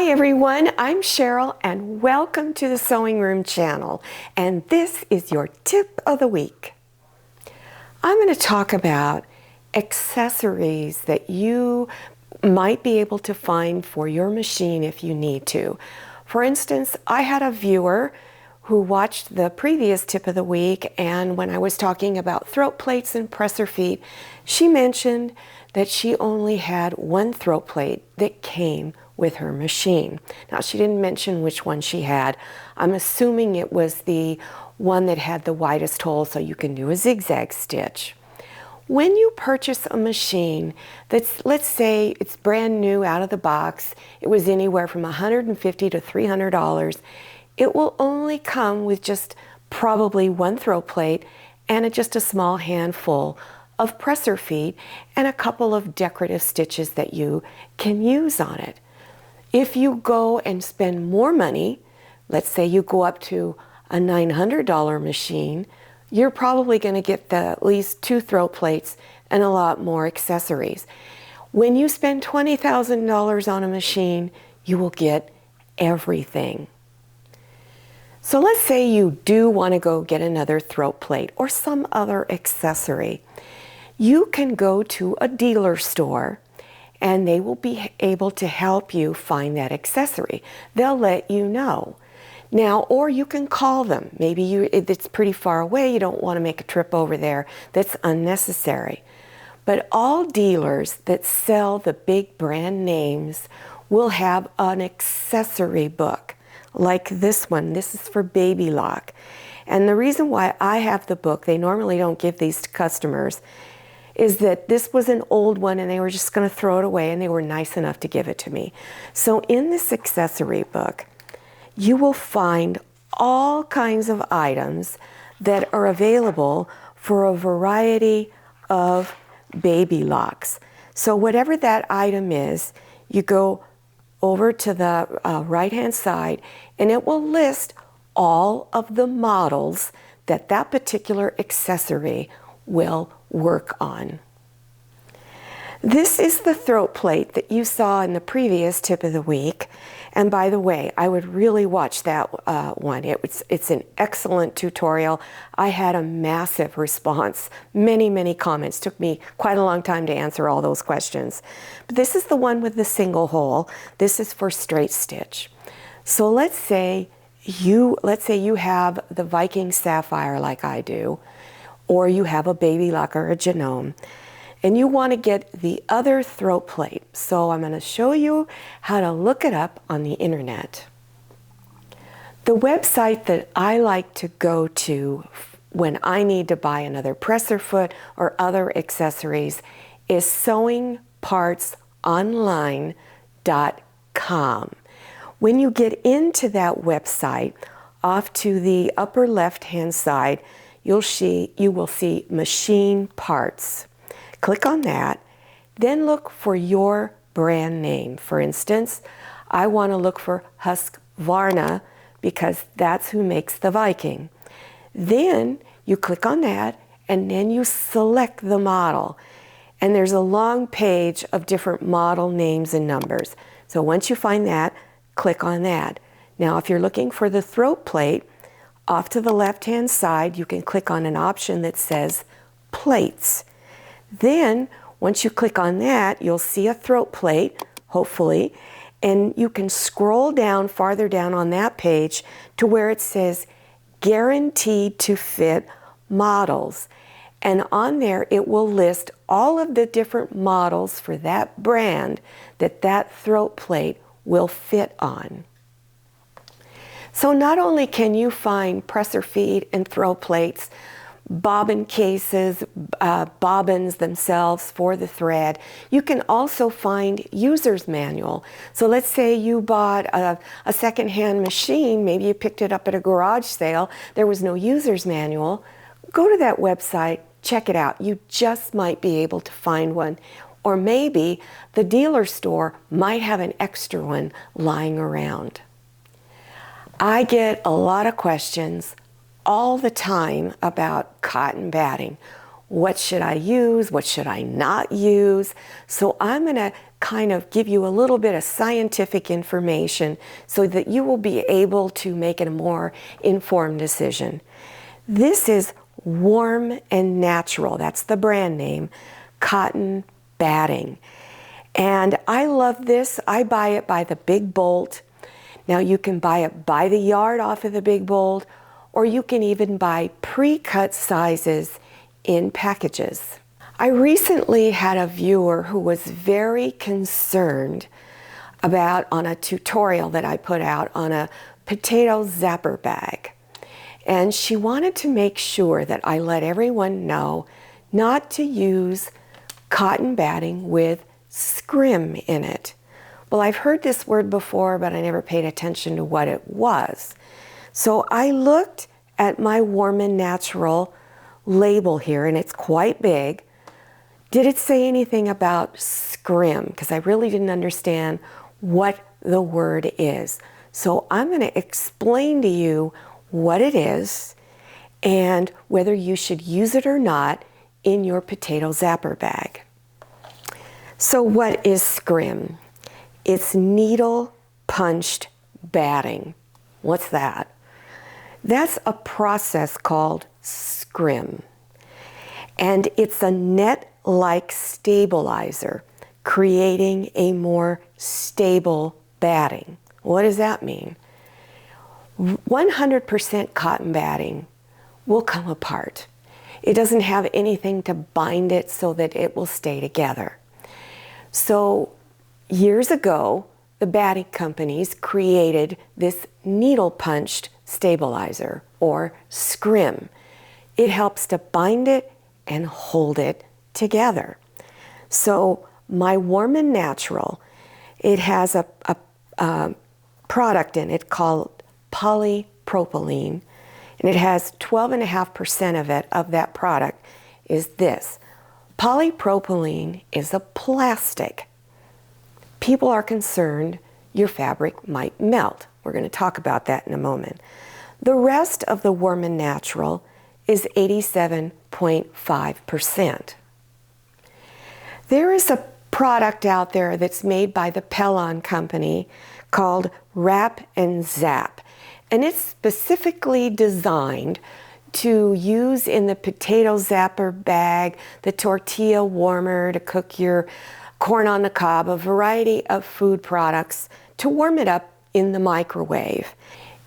Hi everyone, I'm Cheryl and welcome to the Sewing Room channel, and this is your tip of the week. I'm going to talk about accessories that you might be able to find for your machine if you need to. For instance, I had a viewer who watched the previous tip of the week, and when I was talking about throat plates and presser feet, she mentioned that she only had one throat plate that came with her machine. Now, she didn't mention which one she had. I'm assuming it was the one that had the widest hole so you can do a zigzag stitch. When you purchase a machine that's, let's say it's brand new out of the box, it was anywhere from $150 to $300, it will only come with just probably one throat plate and just a small handful of presser feet and a couple of decorative stitches that you can use on it. If you go and spend more money, let's say you go up to a $900 machine, you're probably going to get at least two throat plates and a lot more accessories. When you spend $20,000 on a machine, you will get everything. So let's say you do want to go get another throat plate or some other accessory. You can go to a dealer store and they will be able to help you find that accessory. They'll let you know. Now, or you can call them. Maybe it's pretty far away, you don't want to make a trip over there. That's unnecessary. But all dealers that sell the big brand names will have an accessory book, like this one. This is for baby lock. And the reason why I have the book, they normally don't give these to customers, is that this was an old one and they were just going to throw it away, and they were nice enough to give it to me. So in this accessory book, you will find all kinds of items that are available for a variety of baby locks. So whatever that item is, you go over to the right-hand side and it will list all of the models that that particular accessory will work on. This is the throat plate that you saw in the previous tip of the week. And by the way, I would really watch that one. It's an excellent tutorial. I had a massive response, many comments. Took me quite a long time to answer all those questions. But this is the one with the single hole. This is for straight stitch. So let's say you have the Viking Sapphire like I do, or you have a baby lock or a genome, and you want to get the other throat plate. So I'm going to show you how to look it up on the internet. The website that I like to go to when I need to buy another presser foot or other accessories is sewingpartsonline.com. When you get into that website, off to the upper left-hand side, you will see machine parts. Click on that, then look for your brand name. For instance, I want to look for Husqvarna because that's who makes the Viking. Then you click on that and then you select the model. And there's a long page of different model names and numbers. So once you find that, click on that. Now if you're looking for the throat plate, off to the left-hand side, you can click on an option that says plates. Then, once you click on that, you'll see a throat plate, hopefully, and you can scroll down farther down on that page to where it says guaranteed to fit models. And on there, it will list all of the different models for that brand that throat plate will fit on. So not only can you find presser feet and throat plates, bobbin cases, bobbins themselves for the thread, you can also find user's manual. So let's say you bought a secondhand machine, maybe you picked it up at a garage sale, there was no user's manual. Go to that website, check it out. You just might be able to find one. Or maybe the dealer store might have an extra one lying around. I get a lot of questions all the time about cotton batting. what should I use, what should I not use. So I'm going to kind of give you a little bit of scientific information so that you will be able to make a more informed decision. This is Warm and Natural, that's the brand name, cotton batting. And I love this. I buy it by the big bolt. Now you can buy it by the yard off of the big bolt, or you can even buy pre-cut sizes in packages. I recently had a viewer who was very concerned about on a tutorial that I put out on a potato zapper bag. And she wanted to make sure that I let everyone know not to use cotton batting with scrim in it. Well, I've heard this word before, but I never paid attention to what it was. So I looked at my Warm and Natural label here, and it's quite big. Did it say anything about scrim? Because I really didn't understand what the word is. So I'm going to explain to you what it is and whether you should use it or not in your potato zapper bag. So what is scrim? It's needle punched batting. What's that? That's a process called scrim. And it's a net-like stabilizer, creating a more stable batting. What does that mean? 100% cotton batting will come apart. It doesn't have anything to bind it so that it will stay together. So years ago, the batting companies created this needle punched stabilizer, or scrim. It helps to bind it and hold it together. So my Warm and Natural, it has a product in it called polypropylene, and it has 12.5% of it, of that product, is this. Polypropylene is a plastic. People are concerned your fabric might melt. We're going to talk about that in a moment. The rest of the Warm and Natural is 87.5%. There is a product out there that's made by the Pellon company called Wrap and Zap, and it's specifically designed to use in the potato zapper bag, the tortilla warmer to cook your corn on the cob, a variety of food products to warm it up in the microwave.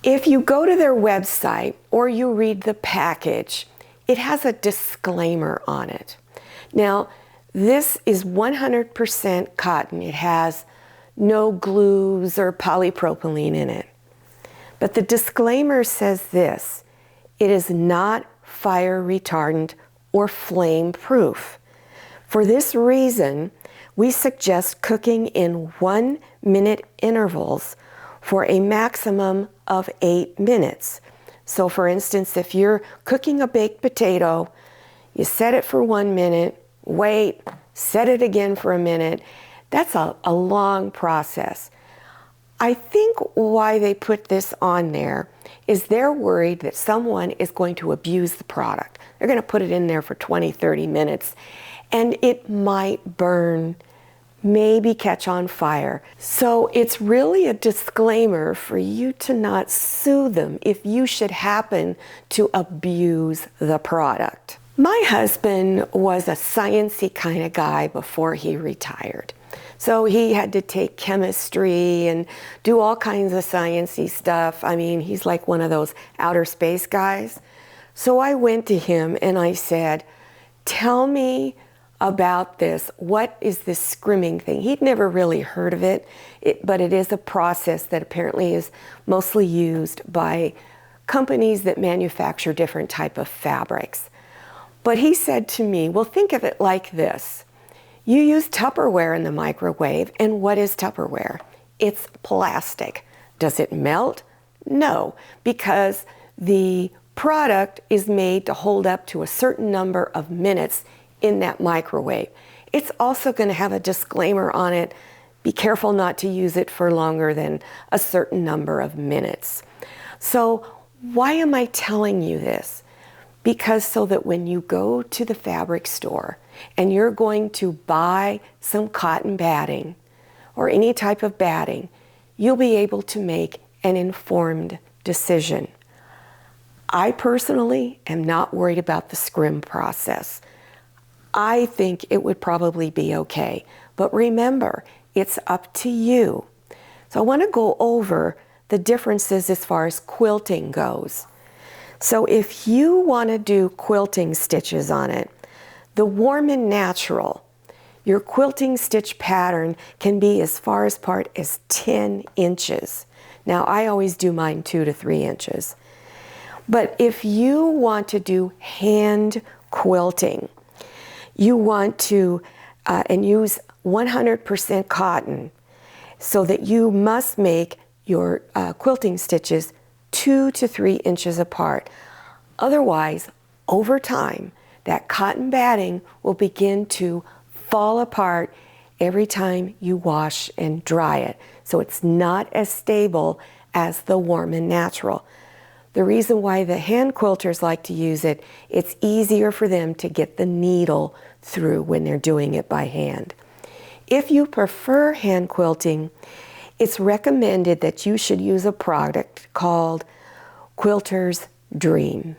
If you go to their website or you read the package, it has a disclaimer on it. Now, this is 100% cotton. It has no glues or polypropylene in it. But the disclaimer says this: it is not fire retardant or flame proof. For this reason, we suggest cooking in 1-minute intervals for a maximum of 8 minutes. So for instance, if you're cooking a baked potato, you set it for 1 minute, wait, set it again for a minute. That's a long process. I think why they put this on there is they're worried that someone is going to abuse the product. They're going to put it in there for 20, 30 minutes, and it might burn, maybe catch on fire. So it's really a disclaimer for you to not sue them if you should happen to abuse the product. My husband was a sciencey kind of guy before he retired. So he had to take chemistry and do all kinds of sciencey stuff. I mean, he's like one of those outer space guys. So I went to him and I said, tell me about this. What is this scrimming thing? He'd never really heard of it, but it is a process that apparently is mostly used by companies that manufacture different type of fabrics. But he said to me, well, think of it like this. You use Tupperware in the microwave, and what is Tupperware? It's plastic. Does it melt? No, because the product is made to hold up to a certain number of minutes in that microwave. It's also going to have a disclaimer on it. Be careful not to use it for longer than a certain number of minutes. So why am I telling you this? because so that when you go to the fabric store and you're going to buy some cotton batting or any type of batting, you'll be able to make an informed decision. I personally am not worried about the scrim process. I think it would probably be okay. But remember, it's up to you. So I want to go over the differences as far as quilting goes. So if you want to do quilting stitches on it, the warm and natural, your quilting stitch pattern can be as far apart as 10 inches. Now I always do mine 2 to 3 inches. But if you want to do hand quilting, you want to and use 100% cotton, so that you must make your quilting stitches 2 to 3 inches apart. Otherwise, over time, that cotton batting will begin to fall apart every time you wash and dry it. So it's not as stable as the warm and natural. The reason why the hand quilters like to use it, it's easier for them to get the needle through when they're doing it by hand. If you prefer hand quilting, it's recommended that you should use a product called Quilter's Dream.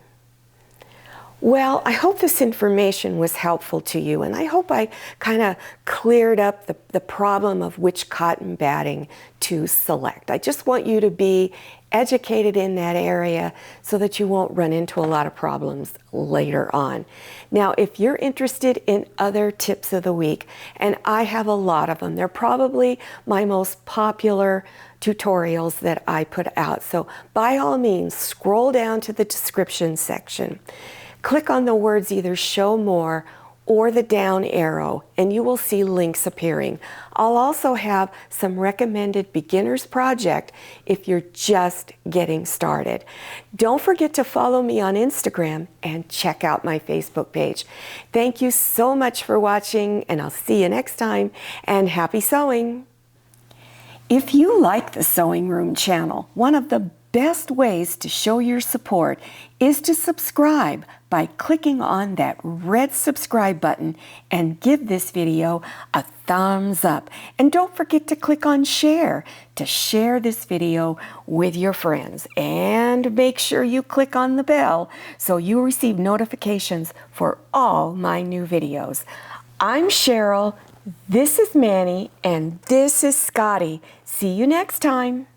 Well, I hope this information was helpful to you, and I hope I kind of cleared up the problem of which cotton batting to select. I just want you to be educated in that area so that you won't run into a lot of problems later on. Now, if you're interested in other tips of the week, and I have a lot of them, they're probably my most popular tutorials that I put out. So by all means, scroll down to the description section. Click on the words either show more or the down arrow, and you will see links appearing. I'll also have some recommended beginners project if you're just getting started. Don't forget to follow me on Instagram and check out my Facebook page. Thank you so much for watching, and I'll see you next time, and happy sewing! If you like the Sewing Room channel, one of the best ways to show your support is to subscribe by clicking on that red subscribe button and give this video a thumbs up. And don't forget to click on share to share this video with your friends. And make sure you click on the bell so you receive notifications for all my new videos. I'm Cheryl, this is Manny, and this is Scotty. See you next time.